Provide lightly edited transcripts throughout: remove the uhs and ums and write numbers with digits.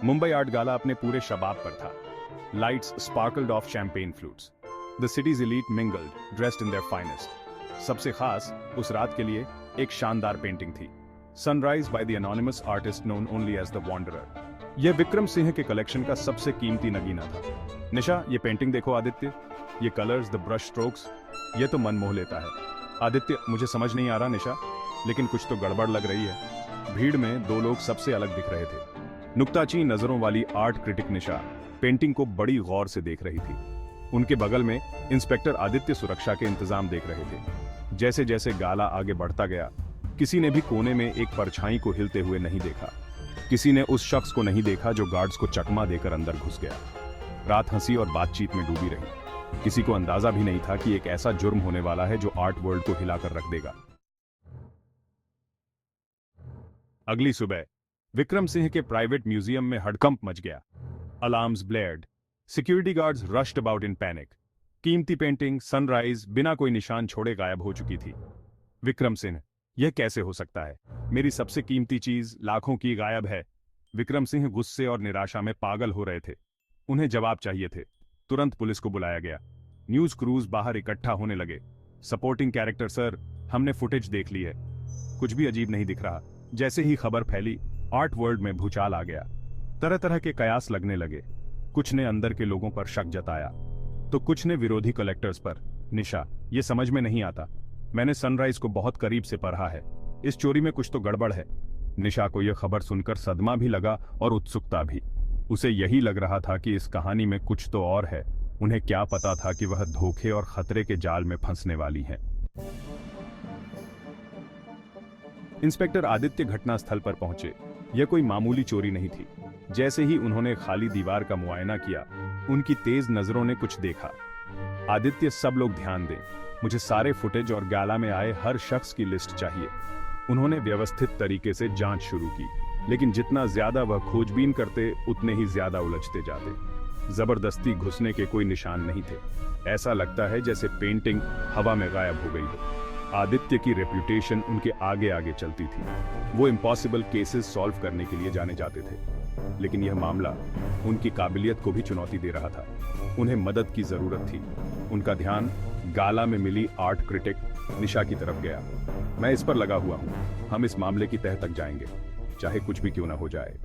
Mumbai art गाला अपने पूरे शबाब पर था। Lights sparkled of champagne flutes. The cities elite mingled dressed in their finest. सबसे खास उस रात के लिए एक शानदार पेंटिंग थी, sunrise by the anonymous artist known only as the wanderer. यह विक्रम सिंह के कलेक्शन का सबसे कीमती नगीना था। निशा, ये पेंटिंग देखो। आदित्य, ये कलर्स, द ब्रश स्ट्रोक्स, ये तो मन मोह लेता है। आदित्य, मुझे समझ नहीं आ रहा निशा, लेकिन कुछ तो गड़बड़ लग रही है। भीड़ में दो लोग सबसे अलग दिख रहे थे। नुक्ताचीन नजरों वाली आर्ट क्रिटिक निशा पेंटिंग को बड़ी गौर से देख रही थी। उनके बगल में इंस्पेक्टर आदित्य सुरक्षा के इंतजाम देख रहे थे। जैसे जैसे गाला आगे बढ़ता गया, किसी ने भी कोने में एक परछाई को हिलते हुए नहीं देखा। किसी ने उस शख्स को नहीं देखा जो गार्ड्स को चकमा देकर अंदर घुस गया। रात हंसी और बातचीत में डूबी रही। किसी को अंदाजा भी नहीं था कि एक ऐसा जुर्म होने वाला है जो आर्ट वर्ल्ड को हिलाकर रख देगा। अगली सुबह विक्रम सिंह के प्राइवेट म्यूजियम में हड़कंप मच गया। Alarms blared, security guards rushed about in panic. कीमती पेंटिंग सनराइज बिना कोई निशान छोड़े गायब हो चुकी थी। विक्रम सिंह, यह कैसे हो सकता है? मेरी सबसे कीमती चीज लाखों की गायब है। विक्रम सिंह गुस्से और निराशा में पागल हो रहे थे। उन्हें जवाब चाहिए थे। तुरंत पुलिस को बुलाया गया। न्यूज क्रूज बाहर इकट्ठा होने लगे। सपोर्टिंग कैरेक्टर सर, हमने फुटेज देख ली है, कुछ भी अजीब नहीं दिख रहा। जैसे ही खबर फैली, आर्ट वर्ल्ड में भूचाल आ गया। तरह तरह के कयास लगने लगे। कुछ ने अंदर के लोगों पर शक जताया, तो कुछ ने विरोधी कलेक्टर्स पर। निशा, ये समझ में नहीं आता। मैंने सनराइज को बहुत करीब से पढ़ा है। इस चोरी में कुछ तो गड़बड़ है। निशा को यह खबर सुनकर सदमा भी लगा और उत्सुकता भी। उसे यही लग रहा था कि इस कहानी में कुछ तो और है। उन्हें क्या पता था कि वह धोखे और खतरे के जाल में फंसने वाली है। इंस्पेक्टर आदित्य घटनास्थल पर पहुंचे। यह कोई मामूली चोरी नहीं थी। जैसे ही उन्होंने खाली दीवार का मुआयना किया, उनकी तेज नजरों ने कुछ देखा। आदित्य, सब लोग ध्यान दें, मुझे सारे फुटेज और गाला में आए हर शख्स की लिस्ट चाहिए। उन्होंने व्यवस्थित तरीके से जांच शुरू की, लेकिन जितना ज्यादा वह खोजबीन करते, उतने ही ज्यादा उलझते जाते। जबरदस्ती घुसने के कोई निशान नहीं थे। ऐसा लगता है जैसे पेंटिंग हवा में गायब हो गई हो। आदित्य की रेप्यूटेशन उनके आगे आगे चलती थी। वो इम्पॉसिबल केसेस सॉल्व करने के लिए जाने जाते थे, लेकिन यह मामला उनकी काबिलियत को भी चुनौती दे रहा था। उन्हें मदद की जरूरत थी। उनका ध्यान गाला में मिली आर्ट क्रिटिक निशा की तरफ गया। मैं इस पर लगा हुआ हूं। हम इस मामले की तह तक जाएंगे, चाहे कुछ भी क्यों ना हो जाए।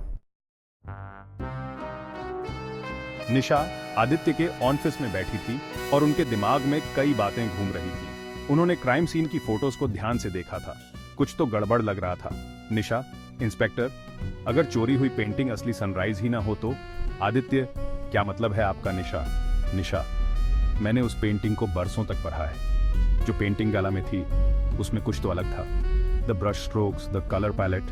निशा आदित्य के ऑफिस में बैठी थी और उनके दिमाग में कई बातें घूम रही थी। उन्होंने क्राइम सीन की फोटोज को ध्यान से देखा था। कुछ तो गड़बड़ लग रहा था। निशा, इंस्पेक्टर, अगर चोरी हुई पेंटिंग असली सनराइज ही ना हो तो? आदित्य, क्या मतलब है आपका? निशा, मैंने उस पेंटिंग को बरसों तक पढ़ा है। जो पेंटिंग गाला में थी, उसमें कुछ तो अलग था। The brush strokes, the colour palette,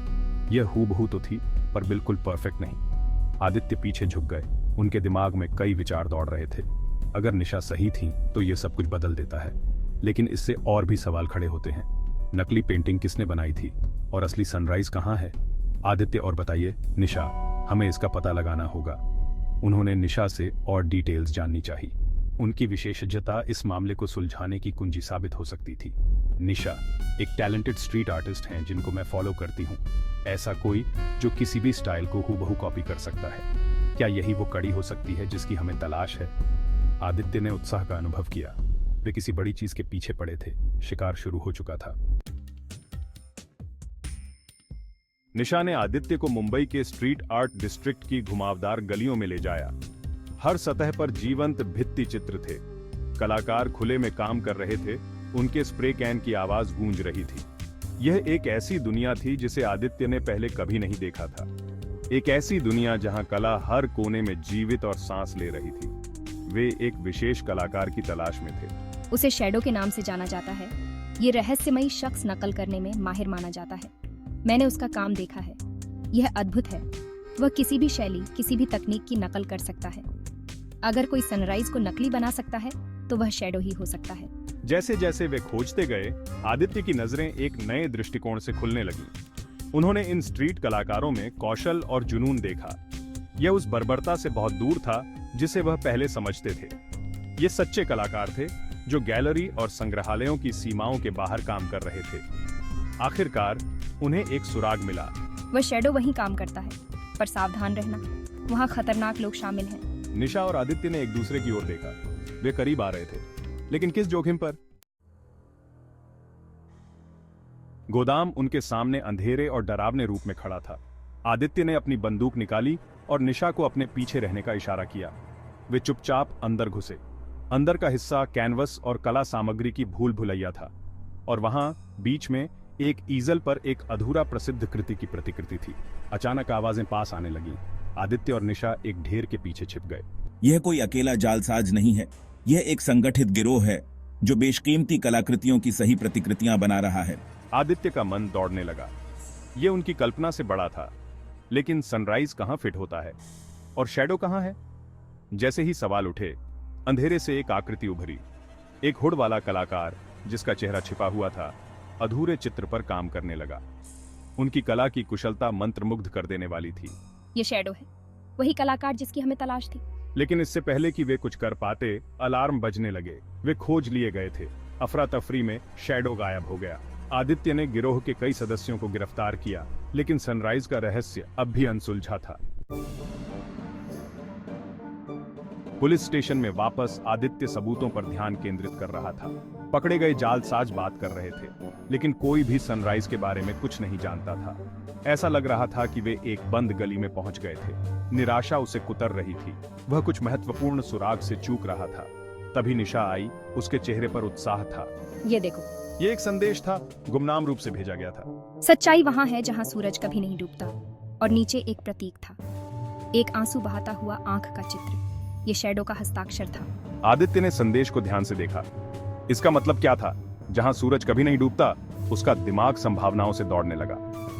यह हूबहू तो थी, पर बिल्कुल परफेक्ट नहीं। आदित्य पीछे झुक गए। उनके दिमाग में कई विचार दौड़ रहे थे। अगर निशा सही थी तो यह सब कुछ बदल देता है, लेकिन इससे और भी सवाल खड़े होते हैं। नकली पेंटिंग किसने बनाई थी और असली सनराइज कहाँ है? आदित्य, और बताइए निशा, हमें इसका पता लगाना होगा। उन्होंने निशा से और डिटेल्स जाननी चाहिए। उनकी विशेषज्ञता इस मामले को सुलझाने की कुंजी साबित हो सकती थी। निशा एक टैलेंटेड स्ट्रीट आर्टिस्ट हैं जिनको मैं फॉलो करती हूँ। ऐसा कोई जो किसी भी स्टाइल को हूबहू कॉपी कर सकता है। क्या यही वो कड़ी हो सकती है जिसकी हमें तलाश है? आदित्य ने उत्साह का अनुभव किया। वे किसी बड़ी चीज के पीछे पड़े थे। शिकार शुरू हो चुका था। निशा ने आदित्य को मुंबई के स्ट्रीट आर्ट डिस्ट्रिक्ट की घुमावदार गलियों में ले जाया। हर सतह पर जीवंत भित्ति चित्र थे। कलाकार खुले में काम कर रहे थे। उनके स्प्रे कैन की आवाज गूंज रही थी। यह एक ऐसी दुनिया थी जिसे आदित्य ने पहले कभी नहीं देखा था। एक ऐसी दुनिया जहां कला हर कोने में जीवित और सांस ले रही थी। वे एक विशेष कलाकार की तलाश में थे। उसे शैडो के नाम से जाना जाता है। ये रहस्यमयी शख्स नकल करने में माहिर माना जाता है। मैंने उसका काम देखा है। यह अद्भुत है। वह किसी भी शैली, किसी भी तकनीक की नकल कर सकता है। अगर कोई सनराइज को नकली बना सकता है, तो वह शैडो ही हो सकता है। जैसे जैसे वे खोजते गए, आदित्य की नजरें एक नए दृष्टिकोण से खुलने लगीं। उन्होंने इन स्ट्रीट कलाकारों में कौशल और जुनून देखा। यह उस बर्बरता से बहुत दूर था जिसे वह पहले समझते थे। ये सच्चे कलाकार थे जो गैलरी और संग्रहालयों की सीमाओं के बाहर काम कर रहे थे। आखिरकार उन्हें एक सुराग मिला। वह शैडो वहीं काम करता है, पर सावधान रहना, वहाँ खतरनाक लोग शामिल हैं। निशा और आदित्य ने एक दूसरे की ओर देखा। वे करीब आ रहे थे, लेकिन किस जोखिम पर? गोदाम उनके सामने अंधेरे और डरावने रूप में खड़ा था। आदित्य ने अपनी बंदूक निकाली और निशा को अपने पीछे रहने का इशारा किया। वे चुपचाप अंदर घुसे। अंदर का हिस्सा कैनवस और कला सामग्री की भूल भुलैया था, और वहां बीच में एक ईजल पर एक अधूरा प्रसिद्ध कृति की प्रतिकृति थी। अचानक आवाजें पास आने लगी। आदित्य और निशा एक ढेर के पीछे छिप गए। यह कोई अकेला जालसाज नहीं है, यह एक संगठित गिरोह है जो बेशकीमती कलाकृतियों की सही प्रतिकृतियां बना रहा है। आदित्य का मन दौड़ने लगा। यह उनकी कल्पना से बड़ा था, लेकिन सनराइज कहां फिट होता है और शैडो कहां है? जैसे ही सवाल उठे, अंधेरे से एक आकृति उभरी। एक हुड वाला कलाकार जिसका चेहरा छिपा हुआ था, अधूरे चित्र पर काम करने लगा। उनकी कला की कुशलता मंत्रमुग्ध कर देने वाली थी। ये शैडो है, वही कलाकार जिसकी हमें तलाश थी। लेकिन इससे पहले कि वे कुछ कर पाते, अलार्म बजने लगे। वे खोज लिए गए थे। अफरा तफरी में शैडो गायब हो गया। आदित्य ने गिरोह के कई सदस्यों को गिरफ्तार किया, लेकिन सनराइज का रहस्य अब भी अनसुलझा था। पुलिस स्टेशन में वापस आदित्य सबूतों पर ध्यान केंद्रित कर रहा था। पकड़े गए जालसाज बात कर रहे थे, लेकिन कोई भी सनराइज के बारे में कुछ नहीं जानता था। ऐसा लग रहा था कि वे एक बंद गली में पहुंच गए थे। निराशा उसे कुतर रही थी। वह कुछ महत्वपूर्ण सुराग से चूक रहा था। तभी निशा आई। उसके चेहरे पर उत्साह था। ये देखो, ये एक संदेश था, गुमनाम रूप से भेजा गया था। सच्चाई वहाँ है जहाँ सूरज कभी नहीं डूबता। और नीचे एक प्रतीक था, एक आंसू बहाता हुआ आंख का चित्र। ये शैडो का हस्ताक्षर था। आदित्य ने संदेश को ध्यान से देखा। इसका मतलब क्या था? जहां सूरज कभी नहीं डूबता, उसका दिमाग संभावनाओं से दौड़ने लगा।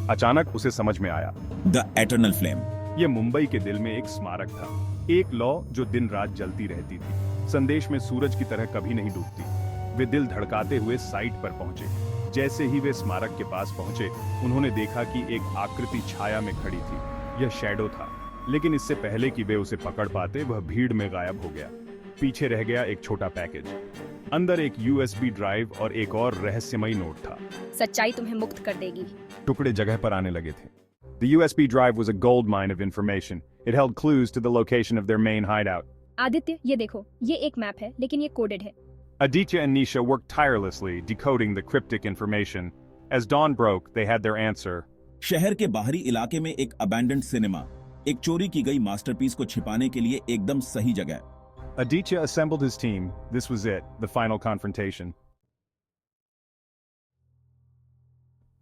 अचानक उसे समझ में आया, द एटर्नल फ्लेम। यह मुंबई के दिल में एक स्मारक था, एक लौ जो दिन रात जलती रहती थी। संदेश में सूरज की तरह कभी नहीं डूबती। वे दिल धड़काते हुए साइट पर पहुंचे। जैसे ही वे स्मारक के पास पहुंचे, उन्होंने देखा कि एक आकृति छाया में खड़ी थी। यह शैडो था, लेकिन इससे पहले कि वे उसे पकड़ पाते, वह भीड़ में गायब हो गया। पीछे रह गया एक छोटा पैकेज। अंदर एक USB ड्राइव और एक और रहस्यमयी नोट था। सच्चाई तुम्हें मुक्त कर देगी। टुकड़े जगह पर आने लगे थे। The USB drive was a gold mine of information. It held clues to the location of their main hideout. Aditya, ये देखो, ये एक मैप है, लेकिन ये कोडेड है। Aditya and Nisha worked tirelessly decoding the cryptic information. As dawn broke, they had their answer. शहर के बाहरी इलाके में एक अबैंडन्ड सिनेमा, एक चोरी की गई मास्टरपीस को छिपाने के लिए एकदम सही जगह। Aditya assembled his team. This was it, the final confrontation.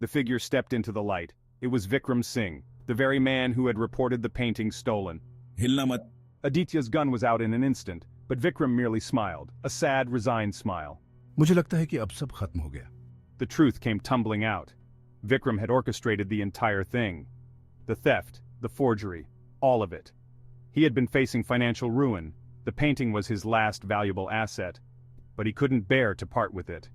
The figure stepped into the light. It was Vikram Singh, the very man who had reported the painting stolen. हिलना मत। Aditya's gun was out in an instant, but Vikram merely smiled, a sad, resigned smile. मुझे लगता है कि अब सब खत्म हो गया। The truth came tumbling out. Vikram had orchestrated the entire thing. The theft, the forgery, all of it. He had been facing financial ruin. The painting was his last valuable asset, but he couldn't bear to part with it.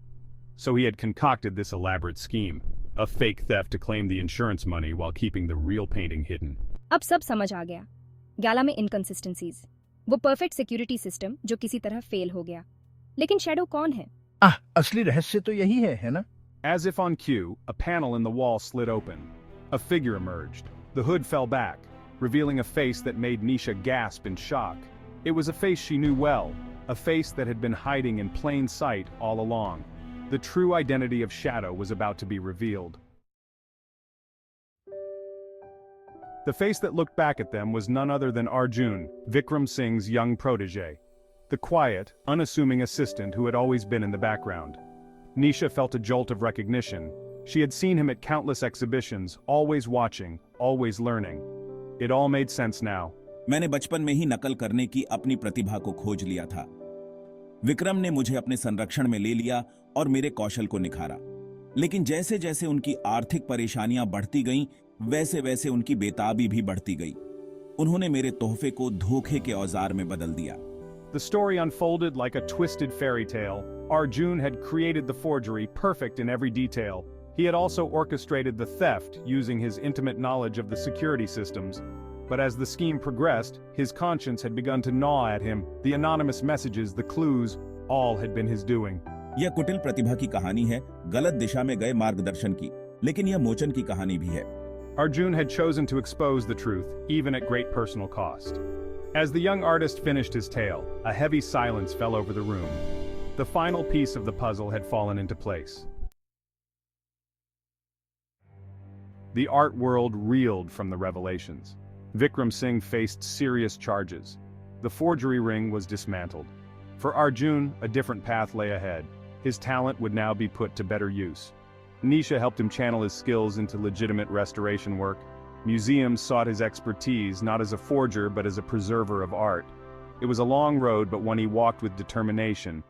So he had concocted this elaborate scheme, a fake theft to claim the insurance money while keeping the real painting hidden. अब सब समझ आ गया। गाला में inconsistencies, वो perfect security system जो किसी तरह fail हो गया। लेकिन शैडो कौन है? असली रहस्य तो यही है ना? As if on cue, a panel in the wall slid open. A figure emerged. The hood fell back, revealing a face that made Nisha gasp in shock. It was a face she knew well, a face that had been hiding in plain sight all along. The true identity of Shadow was about to be revealed. The face that looked back at them was none other than Arjun, Vikram Singh's young protege. The quiet, unassuming assistant who had always been in the background. Nisha felt a jolt of recognition. She had seen him at countless exhibitions, always watching, always learning. It all made sense now. मैंने बचपन में ही नकल करने की अपनी प्रतिभा को खोज लिया था। विक्रम ने मुझे अपने संरक्षण में ले लिया और मेरे कौशल को निखारा। लेकिन जैसे जैसे उनकी आर्थिक परेशानियां बढ़ती गईं, वैसे वैसे उनकी बेताबी भी बढ़ती गई। उन्होंने मेरे तोहफे को धोखे के औजार में बदल दिया। The story unfolded like a twisted fairy tale. Arjun had created the forgery, perfect in every detail. He had also orchestrated the theft using his intimate knowledge of the security systems. But as the scheme progressed, his conscience had begun to gnaw at him. The anonymous messages, the clues, all had been his doing. यह कुटिल प्रतिभा की कहानी है, गलत दिशा में गए मार्गदर्शन की, लेकिन यह मोचन की कहानी भी है। Arjun had chosen to expose the truth, even at great personal cost. As the young artist finished his tale, a heavy silence fell over the room. The final piece of the puzzle had fallen into place. The art world reeled from the revelations. Vikram Singh faced serious charges. The forgery ring was dismantled. For Arjun, a different path lay ahead. His talent would now be put to better use. Nisha helped him channel his skills into legitimate restoration work. Museums sought his expertise not as a forger but as a preserver of art. It was a long road, but one he walked with determination,